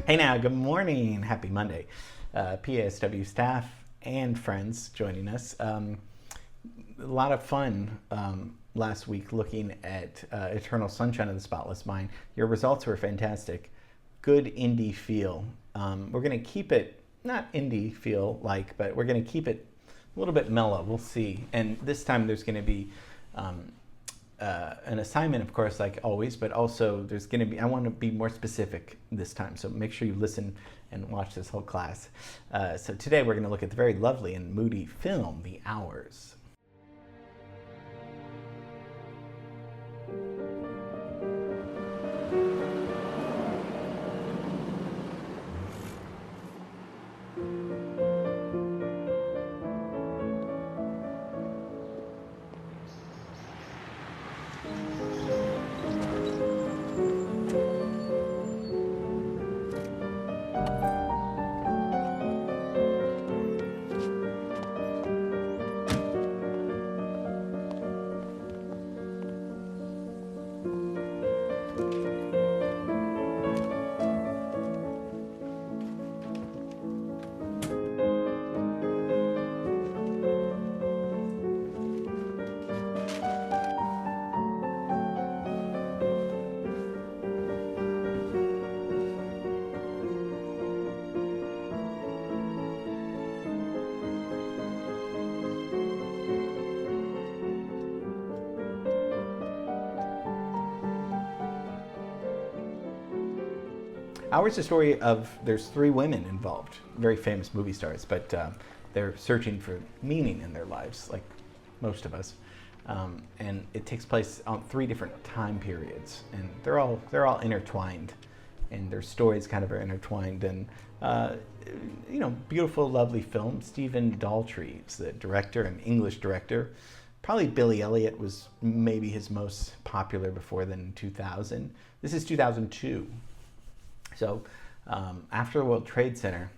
Hey now, good morning. Happy Monday. PASW staff and friends joining us. A lot of fun last week looking at Eternal Sunshine of the Spotless Mind. Your results were fantastic. Good indie feel. We're going to keep it, not indie feel like, but we're going to keep it a little bit mellow. We'll see. And this time there's going to be an assignment, of course, like always, but also there's going to be, I want to be more specific this time, so make sure you listen and watch this whole class. So today we're going to look at the very lovely and moody film, The Hours. Hours is a story of, there's three women involved, very famous movie stars, but they're searching for meaning in their lives, like most of us. And it takes place on three different time periods, and they're all intertwined, and their stories kind of are intertwined. And beautiful, lovely film. Stephen Daldry is the director, an English director. Probably Billy Elliot was maybe his most popular before then in 2000. This is 2002. So after the World Trade Center,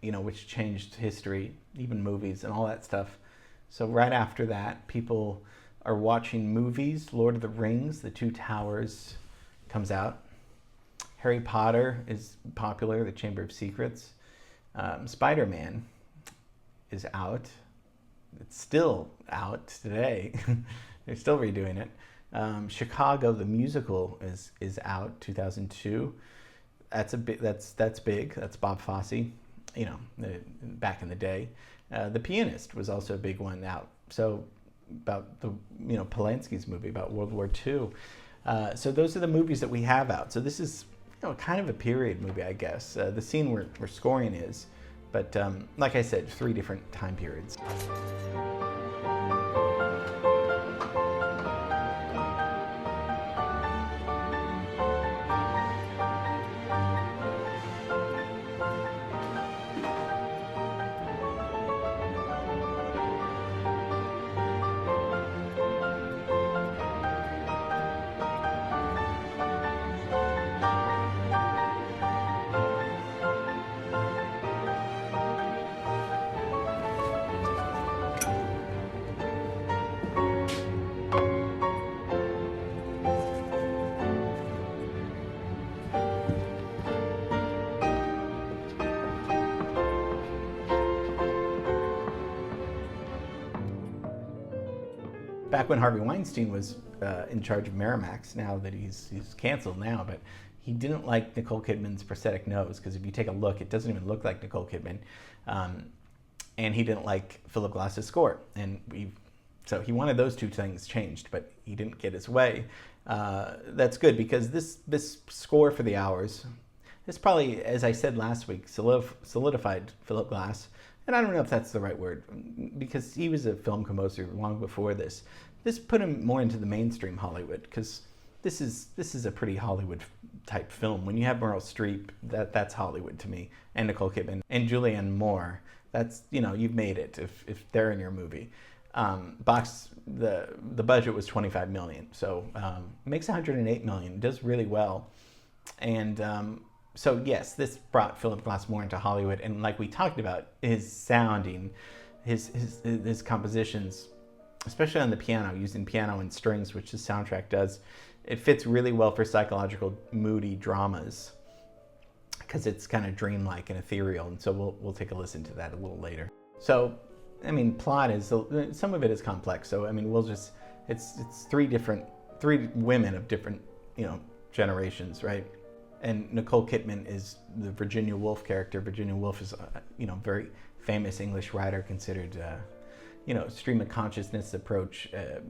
which changed history, even movies and all that stuff. So right after that, people are watching movies. Lord of the Rings, The Two Towers comes out. Harry Potter is popular, The Chamber of Secrets. Spider-Man is out. It's still out today. They're still redoing it. Chicago, the musical, is out, 2002. That's big. That's Bob Fosse, back in the day. The Pianist was also a big one out. So about the Polanski's movie about World War II. So those are the movies that we have out. So this is kind of a period movie, I guess. The scene where scoring is, but like I said, three different time periods. Back when Harvey Weinstein was in charge of Miramax, now that he's canceled now, but he didn't like Nicole Kidman's prosthetic nose, because if you take a look, it doesn't even look like Nicole Kidman. And he didn't like Philip Glass's score. And so he wanted those two things changed, but he didn't get his way. That's good, because this score for The Hours, this probably, as I said last week, solidified Philip Glass. And I don't know if that's the right word, because he was a film composer long before this. This put him more into the mainstream Hollywood, because this is a pretty Hollywood type film. When you have Meryl Streep, that's Hollywood to me, and Nicole Kidman and Julianne Moore. That's, you've made it if they're in your movie. The budget was $25 million, so it makes $108 million. Does really well, and so yes, this brought Philip Glass more into Hollywood, and like we talked about, his sounding, his compositions, especially on the piano, using piano and strings, which the soundtrack does, it fits really well for psychological, moody dramas. because it's kind of dreamlike and ethereal, and so we'll take a listen to that a little later. So, I mean, plot is, some of it is complex. So, I mean, it's three women of different, generations, right? And Nicole Kidman is the Virginia Woolf character. Virginia Woolf is, very famous English writer, considered, stream of consciousness approach,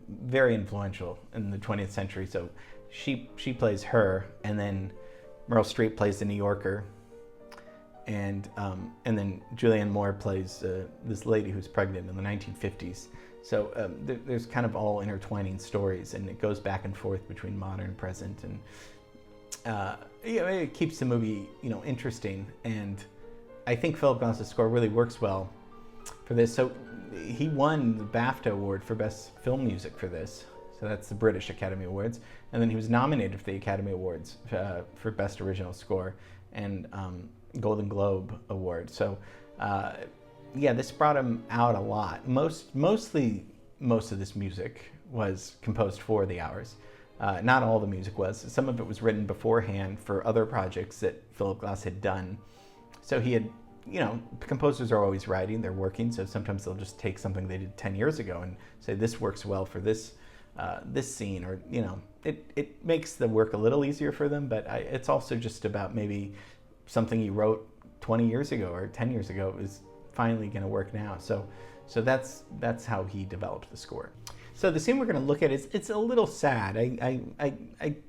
very influential in the 20th century. So she plays her, and then Meryl Streep plays the New Yorker, and then Julianne Moore plays this lady who's pregnant in the 1950s. So there's kind of all intertwining stories, and it goes back and forth between modern and present, and it keeps the movie interesting. And I think Philip Glass's score really works well for this. So he won the BAFTA award for Best Film Music for this. So that's the British Academy Awards, and then he was nominated for the Academy Awards for Best Original Score and Golden Globe Award. So. This brought him out a lot. Most of this music was composed for the hours. Not all the music was. Some of it was written beforehand for other projects that Philip Glass had done. So he had, composers are always writing, they're working, so sometimes they'll just take something they did 10 years ago and say, this works well for this scene, or, it makes the work a little easier for them, but it's also just about maybe something you wrote 20 years ago or 10 years ago is finally going to work now. So that's how he developed the score. So the scene we're going to look at it's a little sad. I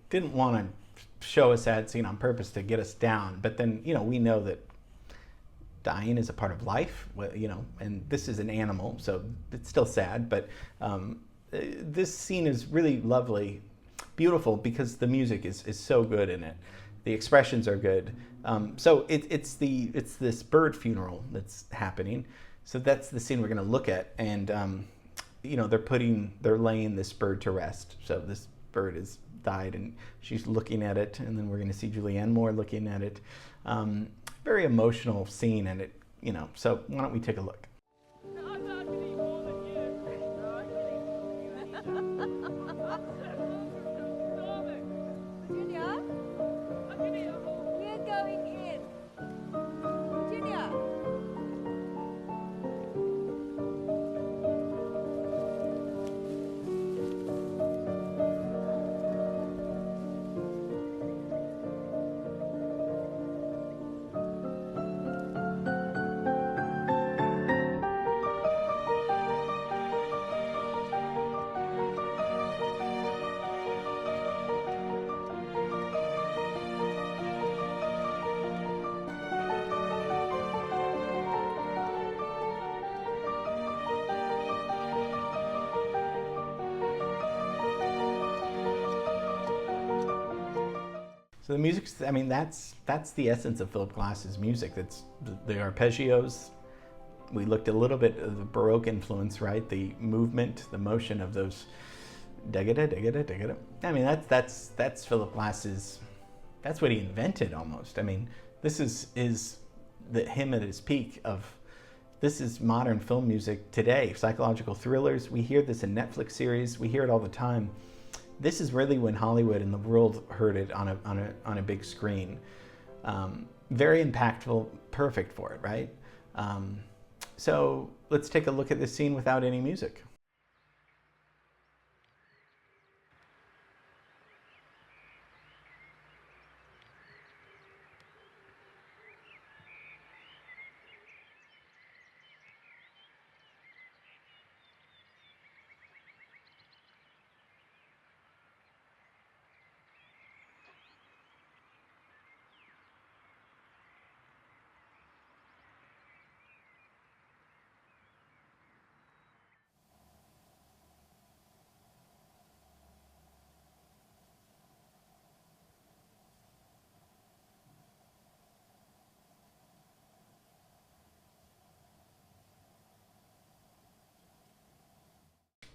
didn't want to show a sad scene on purpose to get us down, but then we know that dying is a part of life, and this is an animal, so it's still sad. But this scene is really lovely, beautiful, because the music is so good in it. The expressions are good. So it's this bird funeral that's happening. So that's the scene we're going to look at, and they're laying this bird to rest. So this bird has died, and she's looking at it, and then we're going to see Julianne Moore looking at it. Very emotional scene, and it So why don't we take a look? So the music's, that's the essence of Philip Glass's music. That's the arpeggios. We looked a little bit of the Baroque influence, right? The movement, the motion of those da-ga-da, da-ga-da, da-ga-da. That's Philip Glass's, that's what he invented almost. This is him at his peak of, this is modern film music today. Psychological thrillers, we hear this in Netflix series, we hear it all the time. This is really when Hollywood and the world heard it on a big screen. Very impactful, perfect for it, right? So let's take a look at this scene without any music.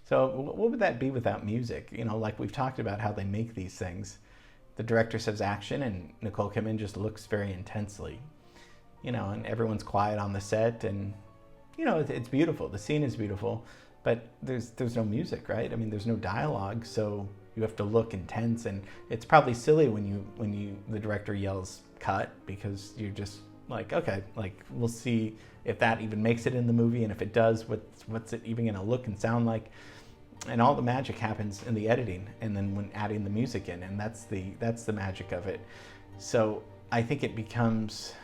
So what would that be without music? Like we've talked about how they make these things. The director says action, and Nicole Kidman just looks very intensely, and everyone's quiet on the set, and it's beautiful. The scene is beautiful, but there's no music, right? I mean, there's no dialogue, so you have to look intense, and it's probably silly when the director yells cut, because you're just like, okay, like we'll see if that even makes it in the movie, and if it does, what's it even gonna look and sound like? And all the magic happens in the editing, and then when adding the music in, and that's the magic of it. So I think it becomes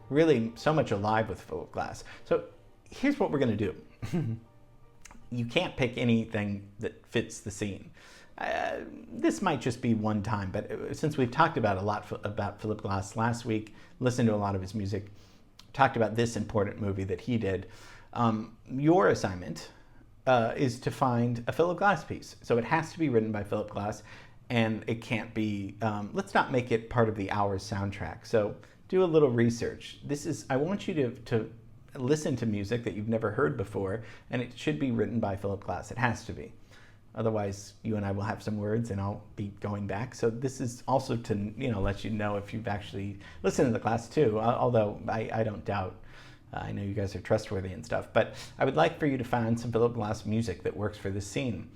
really so much alive with Philip Glass. So here's what we're gonna do. You can't pick anything that fits the scene. This might just be one time, but since we've talked about a lot about Philip Glass last week, listened to a lot of his music, talked about this important movie that he did, your assignment is to find a Philip Glass piece. So it has to be written by Philip Glass, and it can't be, let's not make it part of the Hours soundtrack. So do a little research. I want you to listen to music that you've never heard before, and it should be written by Philip Glass. It has to be. Otherwise, you and I will have some words, and I'll be going back. So this is also to let you know if you've actually listened to the class too. Although I don't doubt. I know you guys are trustworthy and stuff. But I would like for you to find some Philip Glass music that works for this scene.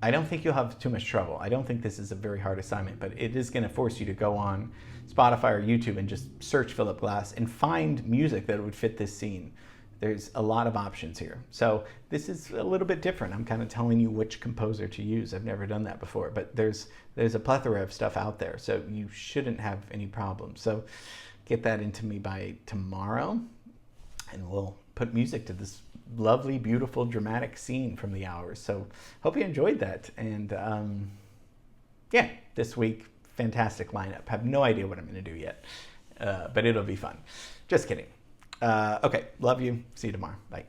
I don't think you'll have too much trouble. I don't think this is a very hard assignment, but it is going to force you to go on Spotify or YouTube and just search Philip Glass and find music that would fit this scene. There's a lot of options here. So this is a little bit different. I'm kind of telling you which composer to use. I've never done that before, but there's a plethora of stuff out there, so you shouldn't have any problems. So get that into me by tomorrow, and we'll put music to this lovely, beautiful, dramatic scene from the Hours. So hope you enjoyed that. And yeah, this week, fantastic lineup. Have no idea what I'm going to do yet, but it'll be fun. Just kidding. Okay, love you. See you tomorrow. Bye.